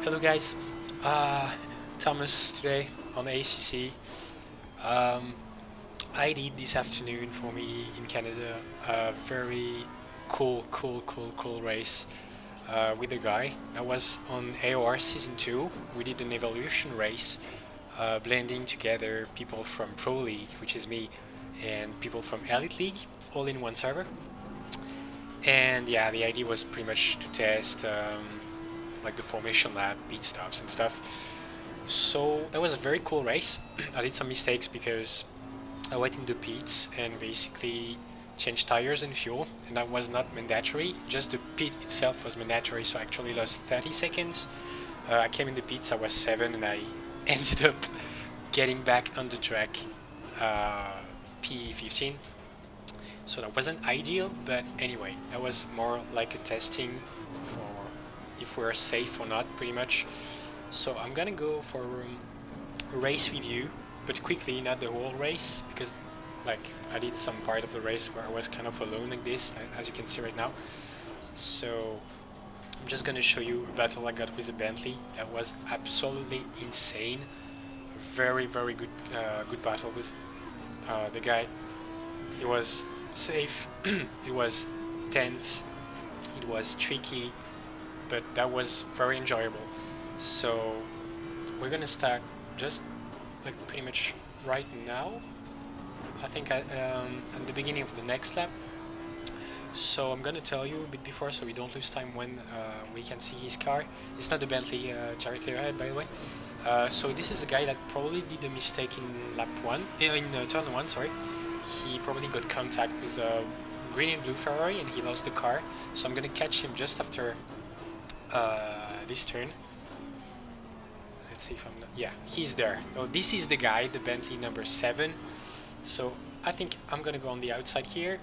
Hello guys, Thomas today on ACC. I did this afternoon for me in Canada a very cool race with a guy that was on AOR Season 2. We did an evaluation race blending together people from Pro League, which is me, and people from Elite League, all in one server. And yeah, the idea was pretty much to test like the formation lab, pit stops and stuff. So that was a very cool race. I did some mistakes because I went in the pits and basically changed tires and fuel, and that was not mandatory. Just the pit itself was mandatory, so I actually lost 30 seconds. I came in the pits, I was 7, and I ended up getting back on the track P15. So that wasn't ideal, but anyway, that was more like a testing for if we're safe or not, pretty much. So I'm gonna go for a race review, but quickly, not the whole race, because like I did some part of the race where I was kind of alone like this, as you can see right now. So I'm just gonna show you a battle I got with a Bentley that was absolutely insane. Very good good battle with the guy. It was safe, it was tense, it was tricky, but that was very enjoyable. So we're gonna start just like pretty much right now. I think at the beginning of the next lap. So I'm gonna tell you a bit before, so we don't lose time when we can see his car. It's not the Bentley directly ahead, by the way. So this is the guy that probably did a mistake in lap 1, in turn 1, sorry. He probably got contact with the green and blue Ferrari and he lost the car. So I'm gonna catch him just after this turn. Let's see if I'm not, yeah, he's there. Oh, this is the guy, the Bentley number 7. So I think I'm gonna go on the outside here,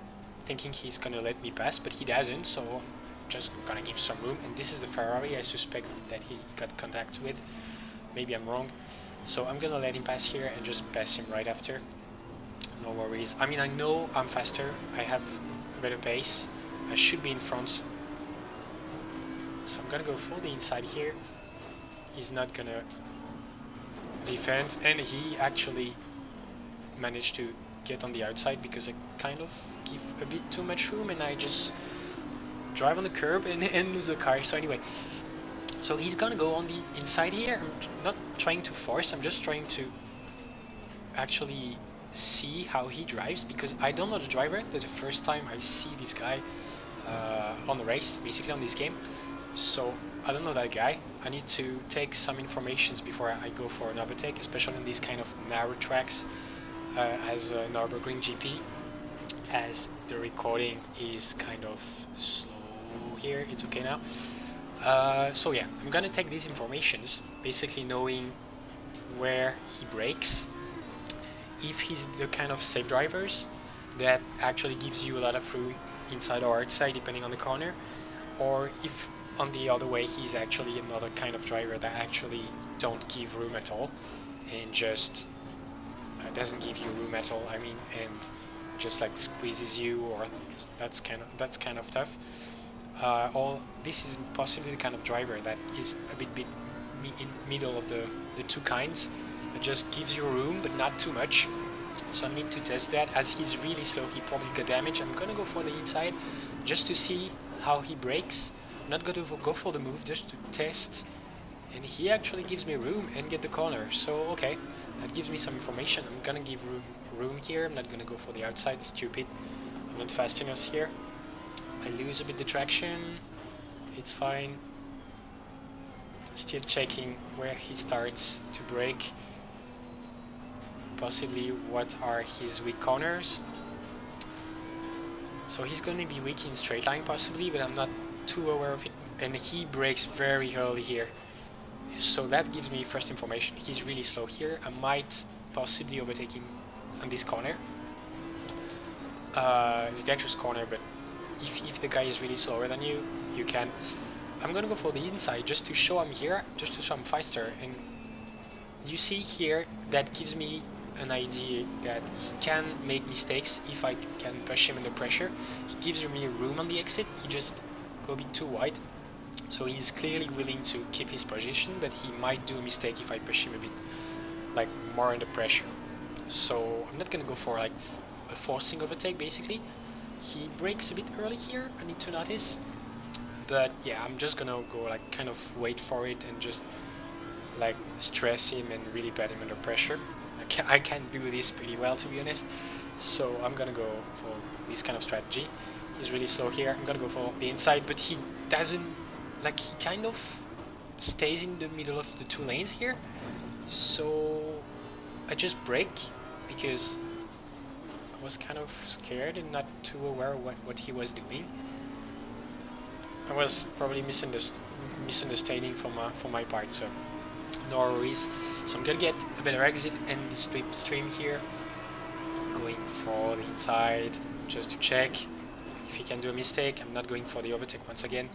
thinking he's gonna let me pass, but he doesn't, so just gonna give some room. And this is the Ferrari I suspect that he got contact with. Maybe I'm wrong. So I'm gonna let him pass here and just pass him right after. No worries. I mean, I know I'm faster. I have a better pace. I should be in front. So I'm gonna go for the inside here. He's not gonna defend, and he actually managed to get on the outside because I kind of give a bit too much room and I just drive on the curb and lose the car. So anyway, so he's gonna go on the inside here. I'm not trying to force, I'm just trying to actually see how he drives, because I don't know the driver. That's the first time I see this guy on the race, basically on this game. So I don't know that guy. I need to take some informations before I go for an overtake, especially on these kind of narrow tracks as Nürburgring GP, as the recording is kind of slow here. It's okay now. So yeah, I'm gonna take these informations, basically knowing where he brakes, if he's the kind of safe drivers that actually gives you a lot of room inside or outside depending on the corner, or if on the other way he's actually another kind of driver that actually don't give room at all and just doesn't give you room at all, I mean, and just like squeezes you, or that's kind of tough. Or this is possibly the kind of driver that is a bit in middle of the two kinds. It just gives you room but not too much. So I need to test that. As he's really slow, he probably got damage. I'm gonna go for the inside just to see how he brakes. I'm not gonna go for the move, just to test. And he actually gives me room and get the corner. So okay, that gives me some information. I'm gonna give room here. I'm not gonna go for the outside, stupid. I'm not fast enough here. I lose a bit the traction. It's fine. Still checking where he starts to brake. Possibly what are his weak corners. So he's going to be weak in straight line possibly, but I'm not too aware of it. And he brakes very early here. So that gives me first information. He's really slow here. I might possibly overtake him on this corner. It's a dangerous corner, but if the guy is really slower than you, you can. I'm gonna go for the inside just to show I'm here, just to show I'm faster. And you see here, that gives me an idea that he can make mistakes if I can push him under pressure. He gives me room on the exit. He just go a bit too wide. So he's clearly willing to keep his position, but he might do a mistake if I push him a bit like more under pressure. So I'm not gonna go for like a forcing overtake basically. He brakes a bit early here, I need to notice. But yeah, I'm just gonna go like kind of wait for it and just like stress him and really put him under pressure. I can't do this pretty well, to be honest. So I'm gonna go for this kind of strategy. He's really slow here. I'm gonna go for the inside, but he doesn't, like, he kind of stays in the middle of the two lanes here. So I just brake because I was kind of scared and not too aware of what he was doing. I was probably misunderstanding from my part, so no worries. So I'm gonna get a better exit and the stream here, going for the inside just to check if he can do a mistake. I'm not going for the overtake once again.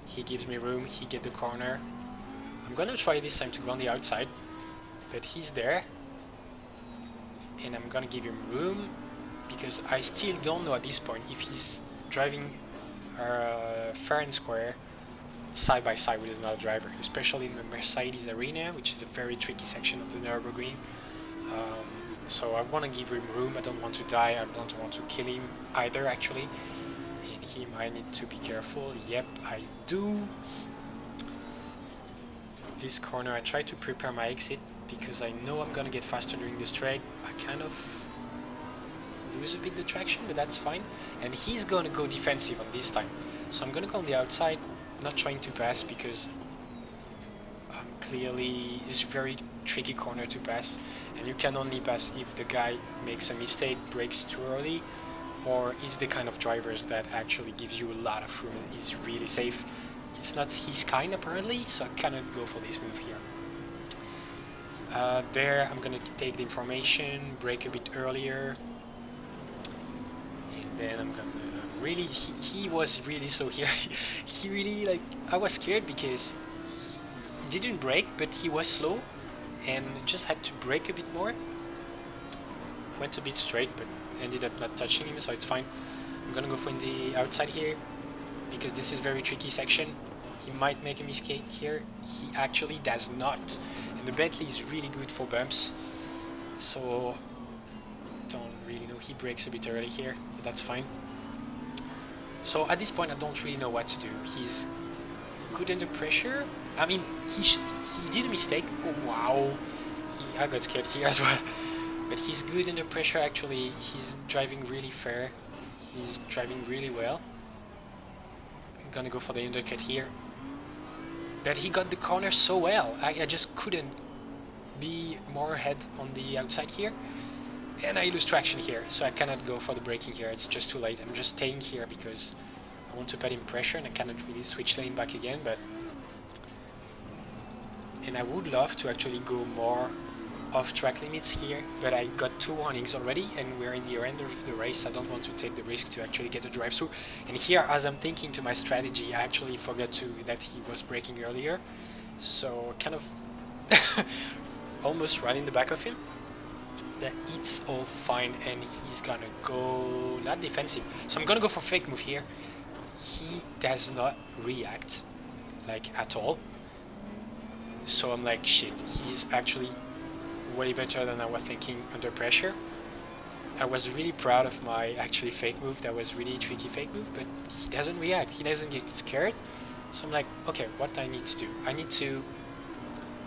He gives me room, he get the corner. I'm gonna try this time to go on the outside, but he's there and I'm gonna give him room because I still don't know at this point if he's driving fair and square side by side with another driver, especially in the Mercedes arena, which is a very tricky section of the Nürburgring. So I want to give him room. I don't want to die. I don't want to kill him either, actually. And him, I need to be careful. Yep, I do. This corner, I try to prepare my exit because I know I'm gonna get faster during this straight. I kind of lose a bit the traction, but that's fine. And he's gonna go defensive on this time. So I'm gonna go on the outside, not trying to pass because clearly it's a very tricky corner to pass, and you can only pass if the guy makes a mistake, brakes too early, or is the kind of drivers that actually gives you a lot of room and is really safe. It's not his kind apparently, so I cannot go for this move here. There I'm gonna take the information, brake a bit earlier, and then I'm gonna really, he was really slow here. He really, like, I was scared because he didn't brake, but he was slow and just had to brake a bit more. Went a bit straight, but ended up not touching him, so it's fine. I'm gonna go for the outside here because this is very tricky section. He might make a mistake here. He actually does not, and the Bentley is really good for bumps, so don't really know. He brakes a bit early here, but that's fine. So at this point I don't really know what to do. He's good under pressure. I mean, he did a mistake. Oh wow, I got scared here as well. But he's good under pressure actually. He's driving really fair. He's driving really well. I'm gonna go for the undercut here. But he got the corner so well. I just couldn't be more ahead on the outside here. And I lose traction here, so I cannot go for the braking here. It's just too late. I'm just staying here because I want to put in pressure and I cannot really switch lane back again. And I would love to actually go more off track limits here, but I got 2 warnings already and we're in the end of the race. I don't want to take the risk to actually get a drive through. And here, as I'm thinking to my strategy, I actually forgot that he was braking earlier, so kind of almost right in the back of him. But it's all fine and he's gonna go not defensive, so I'm gonna go for fake move here. He does not react like at all, so I'm like, shit, he's actually way better than I was thinking under pressure. I was really proud of my actually fake move. That was really tricky fake move, but he doesn't react, he doesn't get scared. So I'm like, okay, what I need to do, I need to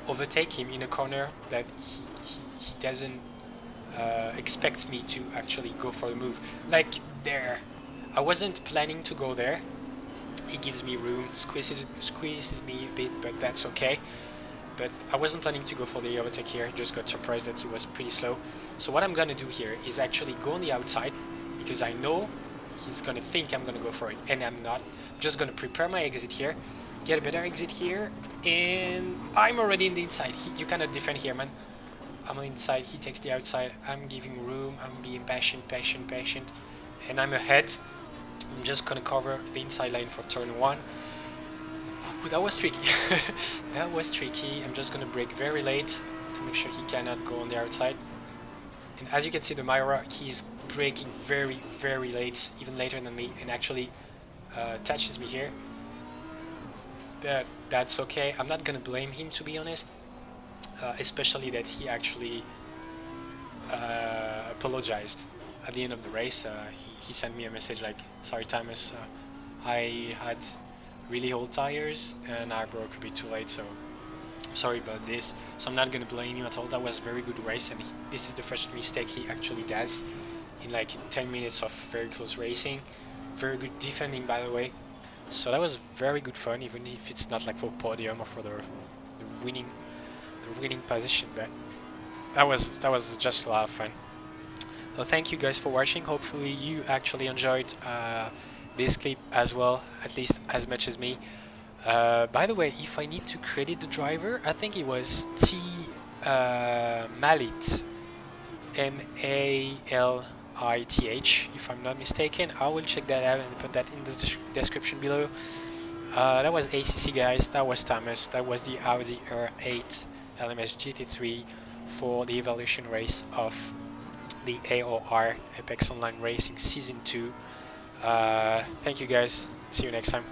overtake him in a corner that he doesn't expect me to actually go for the move. Like there, I wasn't planning to go there. He gives me room, squeezes me a bit, but that's okay. But I wasn't planning to go for the overtake here, just got surprised that he was pretty slow. So what I'm gonna do here is actually go on the outside, because I know he's gonna think I'm gonna go for it, and I'm not. I'm just gonna prepare my exit here, get a better exit here, and I'm already in the inside. You cannot defend here, man. I'm on the inside, he takes the outside, I'm giving room, I'm being patient, and I'm ahead. I'm just gonna cover the inside lane for turn 1. Ooh, that was tricky. That was tricky. I'm just gonna brake very late to make sure he cannot go on the outside. And as you can see, the Myra, he's braking very, very late, even later than me, and actually touches me here. but that's okay. I'm not gonna blame him, to be honest, especially that he actually apologized at the end of the race. He sent me a message like, sorry Thomas, I had really old tires and I broke a bit too late, so sorry about this. So I'm not gonna blame you at all. That was a very good race, and this is the first mistake he actually does in like 10 minutes of very close racing. Very good defending, by the way. So that was very good fun, even if it's not like for podium or for the winning position, but that was just a lot of fun. So thank you guys for watching. Hopefully you actually enjoyed this clip as well, at least as much as me. By the way, if I need to credit the driver, I think it was Malih, Malith, if I'm not mistaken. I will check that out and put that in the description below. That was ACC, guys. That was Thomas. That was the Audi R8 LMS GT3 for the evaluation race of the AOR Apex Online Racing Season 2. Thank you, guys. See you next time.